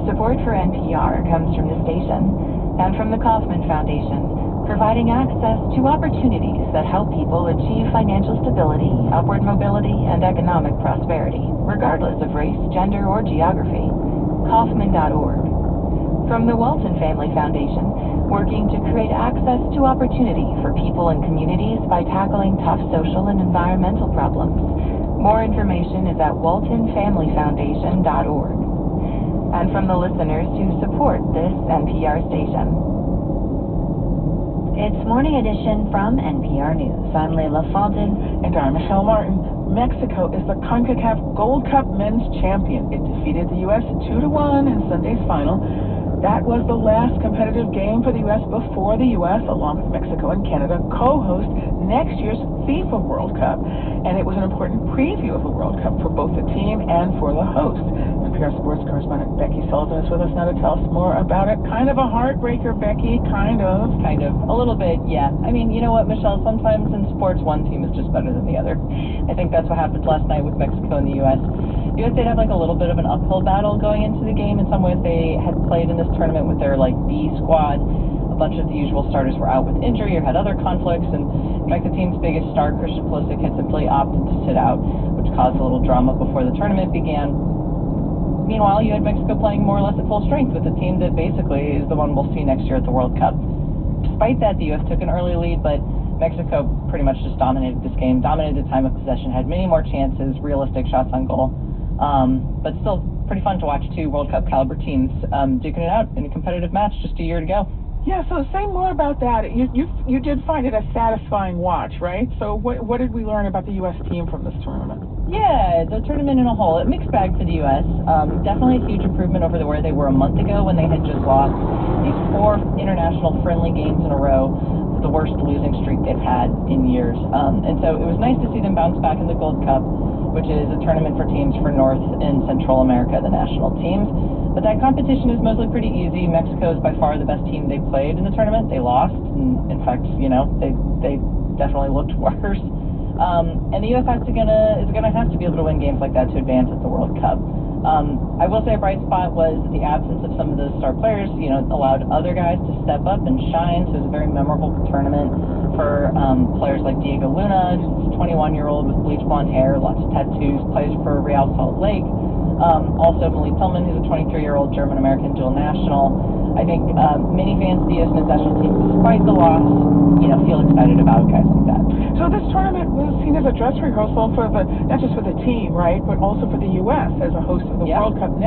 Support for NPR comes from the station and from the Kaufman Foundation, providing access to opportunities that help people achieve financial stability, upward mobility, and economic prosperity, regardless of race, gender, or geography. Kaufman.org. From the Walton Family Foundation, working to create access to opportunity for people and communities by tackling tough social and environmental problems. More information is at waltonfamilyfoundation.org. And from the listeners who support this NPR station. It's Morning Edition from NPR News. I'm Leila Fadel. And I'm Michelle Martin. Mexico is the CONCACAF Gold Cup men's champion. It defeated the U.S. 2-1 in Sunday's final. That was the last competitive game for the U.S. before the U.S., along with Mexico and Canada, co-host next year's FIFA World Cup. And it was an important preview of the World Cup for both the team and for the host. NPR sports correspondent Becky Sullivan is with us now to tell us more about it. Kind of a heartbreaker, Becky, kind of. Kind of. A little bit, yeah. I mean, you know what, Michelle? Sometimes in sports, one team is just better than the other. I think that's what happened last night with Mexico and the U.S. The U.S. did have like a little bit of an uphill battle going into the game. In some ways, they had played in this tournament with their like B squad. A bunch of the usual starters were out with injury or had other conflicts, and in fact, the team's biggest star, Christian Pulisic, had simply opted to sit out, which caused a little drama before the tournament began. Meanwhile, you had Mexico playing more or less at full strength with a team that basically is the one we'll see next year at the World Cup. Despite that, the U.S. took an early lead, but Mexico pretty much just dominated this game, dominated the time of possession, had many more chances, realistic shots on goal. But still pretty fun to watch two World Cup caliber teams duking it out in a competitive match just a year to go. Yeah, so say more about that. You did find it a satisfying watch, right? So what did we learn about the U.S. team from this tournament? Yeah, the tournament in a whole, a mixed bag for the U.S. Definitely a huge improvement over where they were a month ago when they had just lost these 4 international friendly games in a row, the worst losing streak they've had in years. And so it was nice to see them bounce back in the Gold Cup, which is a tournament for teams for North and Central America, the national teams. But that competition is mostly pretty easy. Mexico is by far the best team they played in the tournament. They lost, and in fact, you know, they definitely looked worse. And the U.S. is gonna have to be able to win games like that to advance at the World Cup. I will say a bright spot was the absence of some of the star players. You know, allowed other guys to step up and shine. So it was a very memorable tournament for players like Diego Luna, who's a 21-year-old with bleach blonde hair, lots of tattoos, plays for Real Salt Lake. Also, Malik Tillman, who's a 23-year-old German-American dual national. I think many fans of the U.S. men's national team, despite the loss, you know, feel excited about guys like that. So this tournament was seen as a dress rehearsal for not just for the team, right, but also for the U.S. as a host of the World Cup next